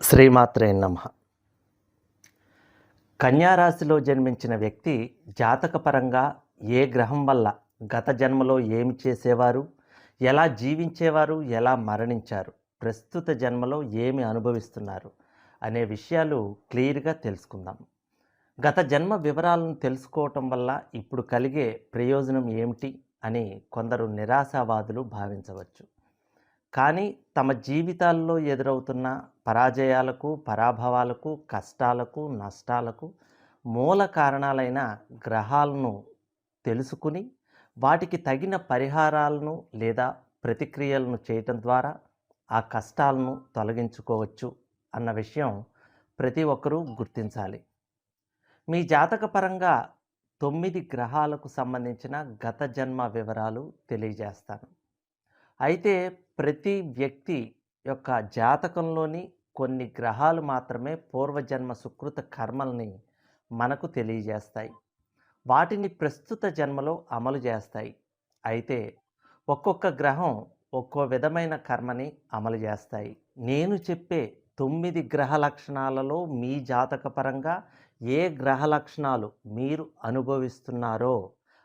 శ్రీమాత్రే నమః. కన్యా రాశిలో జన్మించిన వ్యక్తి జాతకపరంగా ఏ గ్రహం వల్ల గత జన్మలో ఏమి చేసేవారు, ఎలా జీవించేవారు, ఎలా మరణించారు, ప్రస్తుత జన్మలో ఏమి అనుభవిస్తున్నారు అనే విషయాలు క్లియర్గా తెలుసుకుందాం. గత జన్మ వివరాలను తెలుసుకోవటం వల్ల ఇప్పుడు కలిగే ప్రయోజనం ఏమిటి అని కొందరు నిరాశావాదులు భావించవచ్చు. కానీ తమ జీవితాల్లో ఎదురవుతున్న పరాజయాలకు, పరాభవాలకు, కష్టాలకు, నష్టాలకు మూల కారణాలైన గ్రహాలను తెలుసుకుని వాటికి తగిన పరిహారాలను లేదా ప్రతిక్రియలను చేయటం ద్వారా ఆ కష్టాలను తొలగించుకోవచ్చు అన్న విషయం ప్రతి ఒక్కరూ గుర్తించాలి. మీ జాతకపరంగా 9 గ్రహాలకు సంబంధించిన గత జన్మ వివరాలు తెలియజేస్తాను. అయితే ప్రతి వ్యక్తి యొక్క జాతకంలోని కొన్ని గ్రహాలు మాత్రమే పూర్వజన్మ సుకృత కర్మల్ని మనకు తెలియజేస్తాయి. వాటిని ప్రస్తుత జన్మలో అమలు చేస్తాయి. అయితే ఒక్కొక్క గ్రహం ఒక్కో విధమైన కర్మని అమలు చేస్తాయి. నేను చెప్పే 9 గ్రహ లక్షణాలలో మీ జాతకపరంగా ఏ గ్రహ లక్షణాలు మీరు అనుభవిస్తున్నారో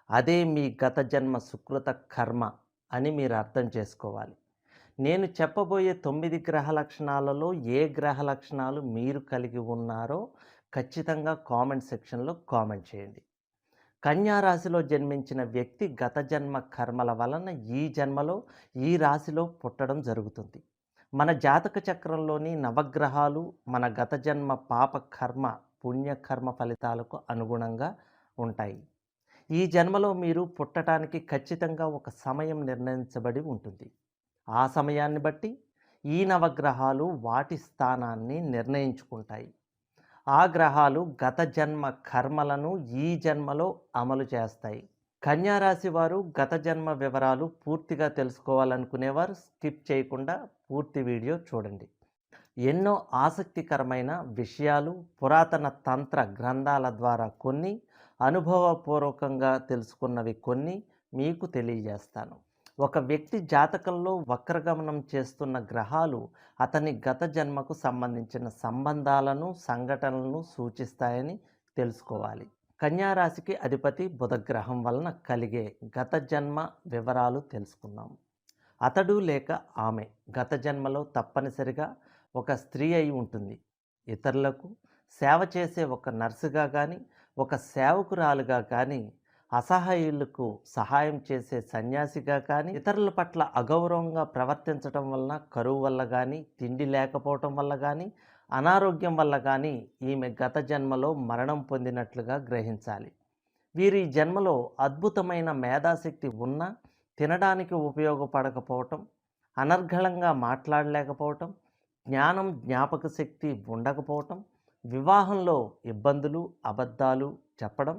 అదే మీ గత జన్మ సుకృత కర్మ అని మీరు అర్థం చేసుకోవాలి. నేను చెప్పబోయే 9 గ్రహ లక్షణాలలో ఏ గ్రహ లక్షణాలు మీరు కలిగి ఉన్నారో ఖచ్చితంగా కామెంట్ సెక్షన్లో కామెంట్ చేయండి. కన్యా రాశిలో జన్మించిన వ్యక్తి గత జన్మ కర్మల వలన ఈ జన్మలో ఈ రాశిలో పుట్టడం జరుగుతుంది. మన జాతక చక్రంలోని నవగ్రహాలు మన గత జన్మ పాప కర్మ పుణ్యకర్మ ఫలితాలకు అనుగుణంగా ఉంటాయి. ఈ జన్మలో మీరు పుట్టడానికి ఖచ్చితంగా ఒక సమయం నిర్ణయించబడి ఉంటుంది. ఆ సమయాన్ని బట్టి ఈ నవగ్రహాలు వాటి స్థానాన్ని నిర్ణయించుకుంటాయి. ఆ గ్రహాలు గత జన్మ కర్మలను ఈ జన్మలో అమలు చేస్తాయి. కన్యా రాశి వారు గత జన్మ వివరాలు పూర్తిగా తెలుసుకోవాలనుకునేవారు స్కిప్ చేయకుండా పూర్తి వీడియో చూడండి. ఎన్నో ఆసక్తికరమైన విషయాలు పురాతన తంత్ర గ్రంథాల ద్వారా కొన్ని, అనుభవపూర్వకంగా తెలుసుకున్నవి కొన్ని మీకు తెలియజేస్తాను. ఒక వ్యక్తి జాతకంలో వక్రగమనం చేస్తున్న గ్రహాలు అతని గత జన్మకు సంబంధించిన సంబంధాలను, సంఘటనలను సూచిస్తాయని తెలుసుకోవాలి. కన్యా రాశికి అధిపతి బుధగ్రహం వలన కలిగే గత జన్మ వివరాలు తెలుసుకుందాం. అతడు లేక ఆమె గత జన్మలో తప్పనిసరిగా ఒక స్త్రీ అయి ఉంటుంది. ఇతరులకు సేవ చేసే ఒక నర్సుగా కానీ, ఒక సేవకురాలుగా కానీ, అసహాయులకు సహాయం చేసే సన్యాసిగా కానీ, ఇతరుల పట్ల అగౌరవంగా ప్రవర్తించడం వలన, కరువు వల్ల కానీ, తిండి లేకపోవటం వల్ల కానీ, అనారోగ్యం వల్ల కానీ ఈమె గత జన్మలో మరణం పొందినట్లుగా గ్రహించాలి. వీరి జన్మలో అద్భుతమైన మేధాశక్తి ఉన్నా తినడానికి ఉపయోగపడకపోవటం, అనర్గళంగా మాట్లాడలేకపోవటం, జ్ఞానం జ్ఞాపక శక్తి ఉండకపోవటం, వివాహంలో ఇబ్బందులు, అబద్ధాలు చెప్పడం,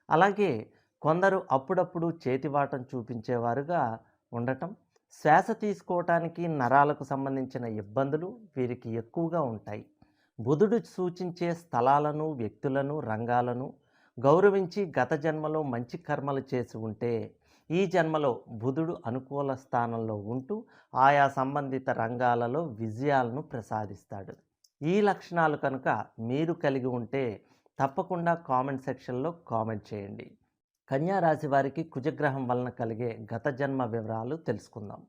అలాగే కొందరు అప్పుడప్పుడు చేతివాటం చూపించేవారుగా ఉండటం, శ్వాస తీసుకోవటానికి నరాలకు సంబంధించిన ఇబ్బందులు వీరికి ఎక్కువగా ఉంటాయి. బుధుడు సూచించే స్థలాలను, వ్యక్తులను, రంగాలను గౌరవించి గత జన్మలో మంచి కర్మలు చేసి ఉంటే ఈ జన్మలో బుధుడు అనుకూల స్థానంలో ఉంటూ ఆయా సంబంధిత రంగాలలో విజయాలను ప్రసాదిస్తాడు. ఈ లక్షణాలు కనుక మీరు కలిగి ఉంటే తప్పకుండా కామెంట్ సెక్షన్లో కామెంట్ చేయండి. కన్యా రాశి వారికి కుజగ్రహం వలన కలిగే గత జన్మ వివరాలు తెలుసుకుందాం.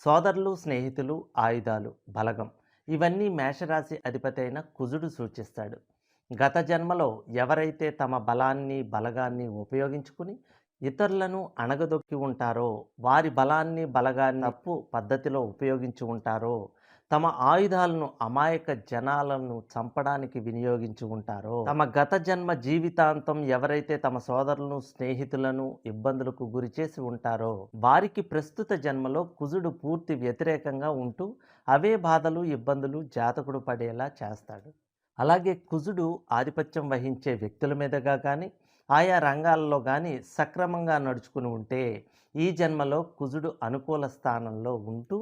సోదరులు, స్నేహితులు, ఆయుధాలు, బలగం ఇవన్నీ మేషరాశి అధిపతి అయిన కుజుడు సూచిస్తాడు. గత జన్మలో ఎవరైతే తమ బలాన్ని, బలగాన్ని ఉపయోగించుకుని ఇతరులను అణగదొక్కి ఉంటారో, వారి బలాన్ని, బలగాన్ని తప్పు పద్ధతిలో ఉపయోగించి ఉంటారో, తమ ఆయుధాలను అమాయక జనాలను చంపడానికి వినియోగించి ఉంటారో, తమ గత జన్మ జీవితాంతం ఎవరైతే తమ సోదరులను, స్నేహితులను ఇబ్బందులకు గురి చేసి ఉంటారో వారికి ప్రస్తుత జన్మలో కుజుడు పూర్తి వ్యతిరేకంగా ఉంటూ అవే బాధలు, ఇబ్బందులు జాతకుడు పడేలా చేస్తాడు. అలాగే కుజుడు ఆధిపత్యం వహించే వ్యక్తుల మీదుగా కానీ, ఆయా రంగాల్లో కానీ సక్రమంగా నడుచుకుని ఉంటే ఈ జన్మలో కుజుడు అనుకూల స్థానంలో ఉంటూ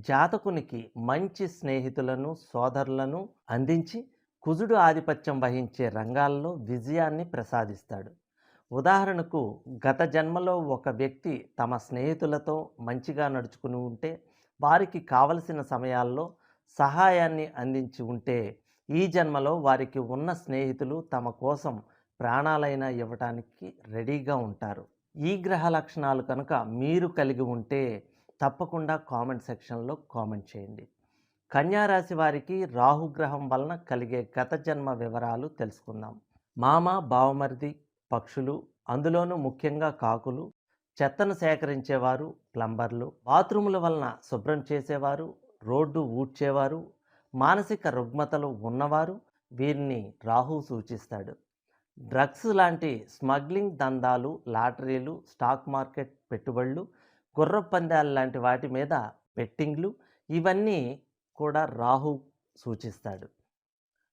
జాతకునికి మంచి స్నేహితులను, సోదరులను అందించి కుజుడు ఆధిపత్యం వహించే రంగాల్లో విజయాన్ని ప్రసాదిస్తాడు. ఉదాహరణకు గత జన్మలో ఒక వ్యక్తి తమ స్నేహితులతో మంచిగా నడుచుకుని ఉంటే వారికి కావలసిన సమయాల్లో సహాయాన్ని అందించి ఉంటే ఈ జన్మలో వారికి ఉన్న స్నేహితులు తమ కోసం ప్రాణాలైనా ఇవ్వటానికి రెడీగా ఉంటారు. ఈ గ్రహ లక్షణాలు కనుక మీరు కలిగి ఉంటే తప్పకుండా కామెంట్ సెక్షన్లో కామెంట్ చేయండి. కన్యా రాశి వారికి రాహుగ్రహం వలన కలిగే గత జన్మ వివరాలు తెలుసుకుందాం. మామ, బావమరిది, పక్షులు, అందులోనూ ముఖ్యంగా కాకులు, చెత్తను సేకరించేవారు, ప్లంబర్లు, బాత్రూముల వలన శుభ్రం చేసేవారు, రోడ్డు ఊడ్చేవారు, మానసిక రుగ్మతలు ఉన్నవారు వీరిని రాహు సూచిస్తాడు. డ్రగ్స్ లాంటి స్మగ్లింగ్ దందాలు, లాటరీలు, స్టాక్ మార్కెట్ పెట్టుబడులు, గుర్రపు పందాలు లాంటి వాటి మీద బెట్టింగ్లు ఇవన్నీ కూడా రాహు సూచిస్తాడు.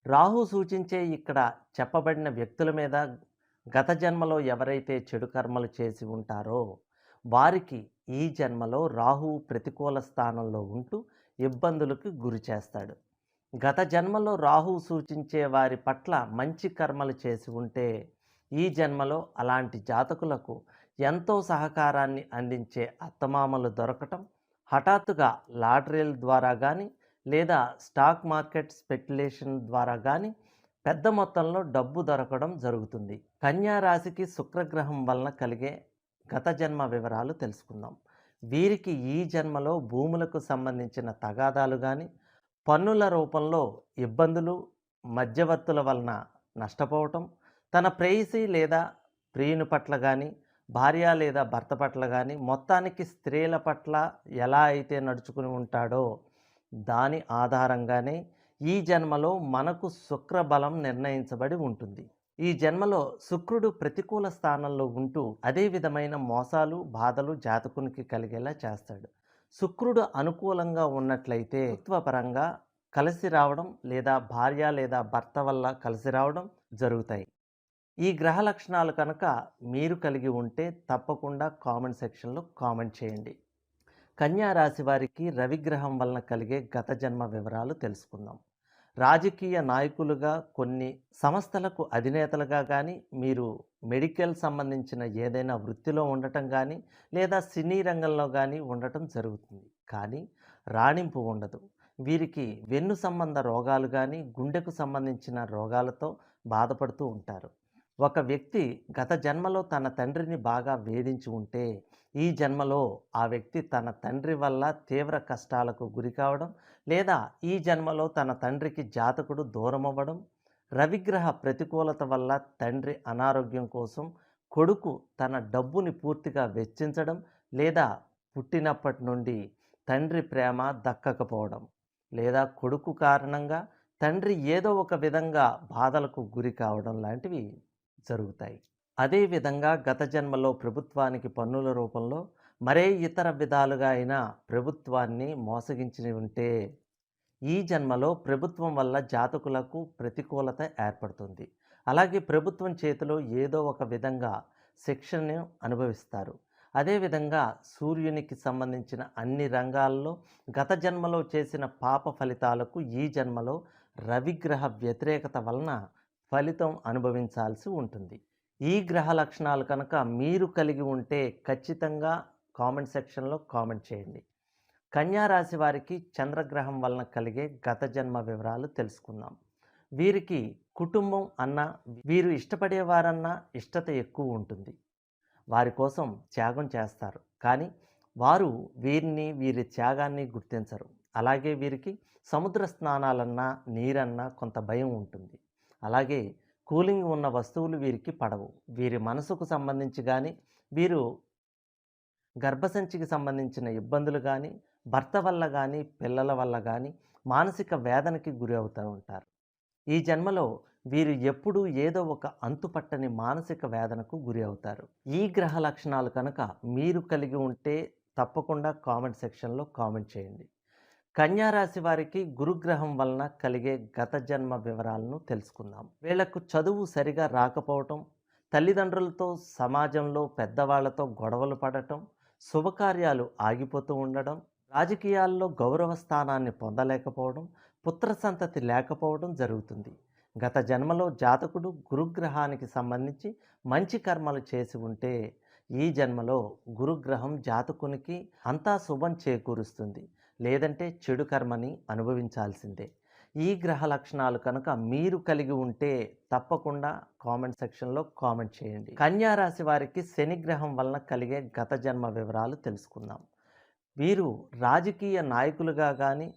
రాహు సూచించే ఇక్కడ చెప్పబడిన వ్యక్తుల మీద గత జన్మలో ఎవరైతే చెడు కర్మలు చేసి ఉంటారో వారికి ఈ జన్మలో రాహువు ప్రతికూల స్థానంలో ఉంటూ ఇబ్బందులకు గురి చేస్తాడు. గత జన్మలో రాహువు సూచించే వారి పట్ల మంచి కర్మలు చేసి ఉంటే ఈ జన్మలో అలాంటి జాతకులకు ఎంతో సహకారాన్ని అందించే అత్తమామలు దొరకటం, హఠాత్తుగా లాటరీల ద్వారా కానీ లేదా స్టాక్ మార్కెట్ స్పెక్యులేషన్ ద్వారా కానీ పెద్ద మొత్తంలో డబ్బు దొరకడం జరుగుతుంది. కన్యా రాశికి శుక్రగ్రహం వలన కలిగే గత జన్మ వివరాలు తెలుసుకుందాం. వీరికి ఈ జన్మలో భూములకు సంబంధించిన తగాదాలు కానీ, పన్నుల రూపంలో ఇబ్బందులు, మధ్యవర్తుల వలన నష్టపోవటం, తన ప్రేయసి లేదా ప్రియుని పట్ల కానీ, భార్య లేదా భర్త పట్ల కానీ, మొత్తానికి స్త్రీల పట్ల ఎలా అయితే నడుచుకుని ఉంటాడో దాని ఆధారంగానే ఈ జన్మలో మనకు శుక్రబలం నిర్ణయించబడి ఉంటుంది. ఈ జన్మలో శుక్రుడు ప్రతికూల స్థానంలో ఉంటూ అదే విధమైన మోసాలు, బాధలు జాతకునికి కలిగేలా చేస్తాడు. శుక్రుడు అనుకూలంగా ఉన్నట్లయితే పరంగా కలిసి రావడం లేదా భార్య లేదా భర్త వల్ల కలిసి రావడం జరుగుతాయి. ఈ గ్రహ లక్షణాలు కనుక మీరు కలిగి ఉంటే తప్పకుండా కామెంట్ సెక్షన్లో కామెంట్ చేయండి. కన్యా రాశి వారికి రవిగ్రహం వలన కలిగే గత జన్మ వివరాలు తెలుసుకుందాం. రాజకీయ నాయకులుగా, కొన్ని సంస్థలకు అధినేతలుగా కానీ, మీరు మెడికల్ సంబంధించిన ఏదైనా వృత్తిలో ఉండటం కానీ లేదా సినీ రంగంలో కానీ ఉండటం జరుగుతుంది. కానీ రాణింపు ఉండదు. వీరికి వెన్ను సంబంధ రోగాలు కానీ, గుండెకు సంబంధించిన రోగాలతో బాధపడుతూ ఉంటారు. ఒక వ్యక్తి గత జన్మలో తన తండ్రిని బాగా వేధించి ఉంటే ఈ జన్మలో ఆ వ్యక్తి తన తండ్రి వల్ల తీవ్ర కష్టాలకు గురి కావడం లేదా ఈ జన్మలో తన తండ్రికి జాతకుడు దూరం అవ్వడం, రవిగ్రహ ప్రతికూలత వల్ల తండ్రి అనారోగ్యం కోసం కొడుకు తన డబ్బుని పూర్తిగా వెచ్చించడం లేదా పుట్టినప్పటి నుండి తండ్రి ప్రేమ దక్కకపోవడం లేదా కొడుకు కారణంగా తండ్రి ఏదో ఒక విధంగా బాధలకు గురి కావడం లాంటివి జరుగుతాయి. అదేవిధంగా గత జన్మలో ప్రభుత్వానికి పన్నుల రూపంలో మరే ఇతర విధాలుగా అయినా ప్రభుత్వాన్ని మోసగించి ఉంటే ఈ జన్మలో ప్రభుత్వం వల్ల జాతకులకు ప్రతికూలత ఏర్పడుతుంది. అలాగే ప్రభుత్వం చేతిలో ఏదో ఒక విధంగా శిక్షను అనుభవిస్తారు. అదేవిధంగా సూర్యునికి సంబంధించిన అన్ని రంగాల్లో గత జన్మలో చేసిన పాప ఫలితాలకు ఈ జన్మలో రవిగ్రహ వ్యతిరేకత వలన ఫలితం అనుభవించాల్సి ఉంటుంది. ఈ గ్రహ లక్షణాలు కనుక మీరు కలిగి ఉంటే ఖచ్చితంగా కామెంట్ సెక్షన్లో కామెంట్ చేయండి. కన్యా రాశి వారికి చంద్రగ్రహం వలన కలిగే గత జన్మ వివరాలు తెలుసుకుందాం. వీరికి కుటుంబం అన్న, వీరు ఇష్టపడేవారన్నా ఇష్టత ఎక్కువ ఉంటుంది. వారి కోసం త్యాగం చేస్తారు. కానీ వారు వీరి త్యాగాన్ని గుర్తించరు. అలాగే వీరికి సముద్ర స్నానాలన్నా, నీరన్నా కొంత భయం ఉంటుంది. అలాగే కూలింగ్ ఉన్న వస్తువులు వీరికి పడవు. వీరి మనసుకు సంబంధించి కానీ, వీరు గర్భసంచికి సంబంధించిన ఇబ్బందులు కానీ, భర్త వల్ల కానీ, పిల్లల వల్ల కానీ మానసిక వేదనకి గురి అవుతూ ఉంటారు. ఈ జన్మలో వీరు ఎప్పుడూ ఏదో ఒక అంతుపట్టని మానసిక వేదనకు గురి అవుతారు. ఈ గ్రహ లక్షణాలు కనుక మీరు కలిగి ఉంటే తప్పకుండా కామెంట్ సెక్షన్లో కామెంట్ చేయండి. కన్యా రాశి వారికి గురుగ్రహం వలన కలిగే గత జన్మ వివరాలను తెలుసుకుందాం. వీళ్లకు చదువు సరిగా రాకపోవటం, తల్లిదండ్రులతో, సమాజంలో పెద్దవాళ్లతో గొడవలు పడటం, శుభకార్యాలు ఆగిపోతూ ఉండడం, రాజకీయాల్లో గౌరవ స్థానాన్ని పొందలేకపోవడం, పుత్ర సంతతి లేకపోవడం జరుగుతుంది. గత జన్మలో జాతకుడు గురుగ్రహానికి సంబంధించి మంచి కర్మలు చేసి ఉంటే ఈ జన్మలో గురుగ్రహం జాతకునికి అంతా శుభం చేకూరుస్తుంది. లేదంటే చెడు కర్మని అనుభవించాల్సిందే. ఈ గ్రహ లక్షణాలు కనుక మీరు కలిగి ఉంటే తప్పకుండా కామెంట్ సెక్షన్‌లో కామెంట్ చేయండి. కన్యా రాశి వారికి శని గ్రహం వలన కలిగే గత జన్మ వివరాలు తెలుసుకుందాం. వీరు రాజకీయ నాయకులుగా గానీ,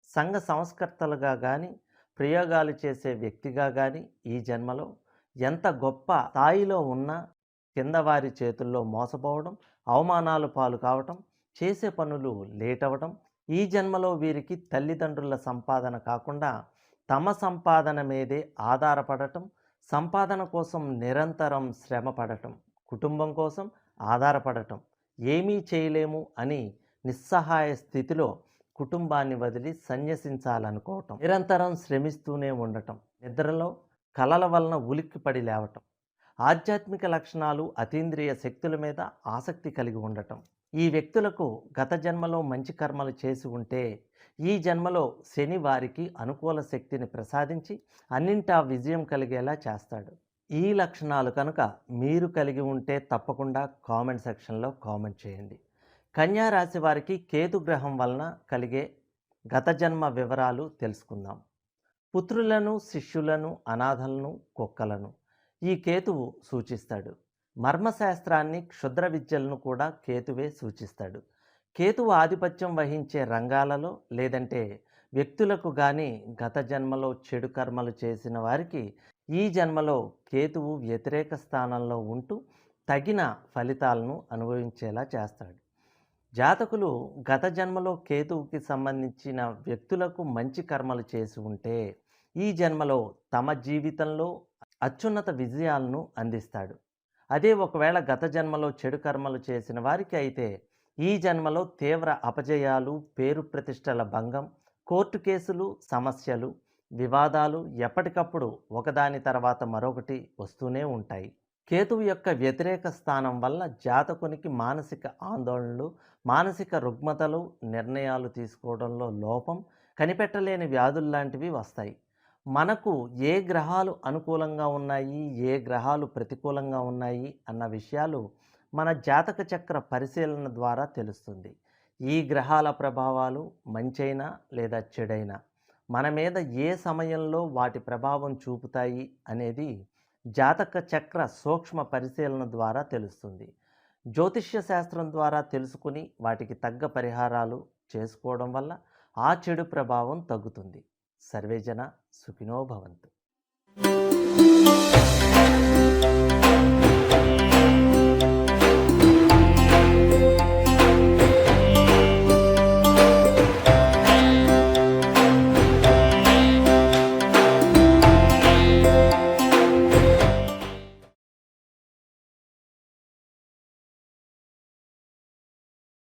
సంఘ సంస్కర్తలుగా గానీ, ప్రయోగాలు చేసే వ్యక్తిగా గానీ ఈ జన్మలో ఎంత గొప్ప స్థాయిలో ఉన్నా కింద వారి చేతుల్లో మోసపోవడం, అవమానాల పాలు కావటం, చేసే పనులు లేట్ అవ్వడం, ఈ జన్మలో వీరికి తల్లిదండ్రుల సంపాదన కాకుండా తమ సంపాదన మీదే ఆధారపడటం, సంపాదన కోసం నిరంతరం శ్రమ పడటం, కుటుంబం కోసం ఆధారపడటం, ఏమీ చేయలేము అని నిస్సహాయ స్థితిలో కుటుంబాన్ని వదిలి సన్యసించాలనుకోవటం, నిరంతరం శ్రమిస్తూనే ఉండటం, నిద్రలో కలల వలన ఉలిక్కిపడి లేవటం, ఆధ్యాత్మిక లక్షణాలు, అతీంద్రియ శక్తుల మీద ఆసక్తి కలిగి ఉండటం. ఈ వ్యక్తులకు గత జన్మలో మంచి కర్మలు చేసి ఉంటే ఈ జన్మలో శని వారికి అనుకూల శక్తిని ప్రసాదించి అన్నింటా విజయం కలిగేలా చేస్తాడు. ఈ లక్షణాలు కనుక మీరు కలిగి ఉంటే తప్పకుండా కామెంట్ సెక్షన్లో కామెంట్ చేయండి. కన్యా రాశి వారికి కేతు గ్రహం వలన కలిగే గత జన్మ వివరాలు తెలుసుకుందాం. పుత్రులను, శిష్యులను, అనాథలను, కుక్కలను ఈ కేతువు సూచిస్తాడు. మర్మశాస్త్రాన్ని, క్షుద్ర విద్యలను కూడా కేతువే సూచిస్తాడు. కేతువు ఆధిపత్యం వహించే రంగాలలో లేదంటే వ్యక్తులకు కానీ గత జన్మలో చెడు కర్మలు చేసిన వారికి ఈ జన్మలో కేతువు వ్యతిరేక స్థానంలో ఉంటూ తగిన ఫలితాలను అనుభవించేలా చేస్తాడు. జాతకులు గత జన్మలో కేతువుకి సంబంధించిన వ్యక్తులకు మంచి కర్మలు చేసి ఉంటే ఈ జన్మలో తమ జీవితంలో అత్యున్నత విజయాలను అందిస్తాడు. అదే ఒకవేళ గత జన్మలో చెడు కర్మలు చేసిన వారికి అయితే ఈ జన్మలో తీవ్ర అపజయాలు, పేరు ప్రతిష్టల భంగం, కోర్టు కేసులు, సమస్యలు, వివాదాలు ఎప్పటికప్పుడు ఒకదాని తర్వాత మరొకటి వస్తూనే ఉంటాయి. కేతువు యొక్క వ్యతిరేక స్థానం వల్ల జాతకునికి మానసిక ఆందోళనలు, మానసిక రుగ్మతలు, నిర్ణయాలు తీసుకోవడంలో లోపం, కనిపెట్టలేని వ్యాధుల్లాంటివి వస్తాయి. మనకు ఏ గ్రహాలు అనుకూలంగా ఉన్నాయి, ఏ గ్రహాలు ప్రతికూలంగా ఉన్నాయి అన్న విషయాలు మన జాతక చక్ర పరిశీలన ద్వారా తెలుస్తుంది. ఈ గ్రహాల ప్రభావాలు మంచైనా లేదా చెడైనా మన మీద ఏ సమయంలో వాటి ప్రభావం చూపుతాయి అనేది జాతక చక్ర సూక్ష్మ పరిశీలన ద్వారా తెలుస్తుంది. జ్యోతిష్య శాస్త్రం ద్వారా తెలుసుకుని వాటికి తగ్గ పరిహారాలు చేసుకోవడం వల్ల ఆ చెడు ప్రభావం తగ్గుతుంది. సర్వేజన సుఖినో భవంతు.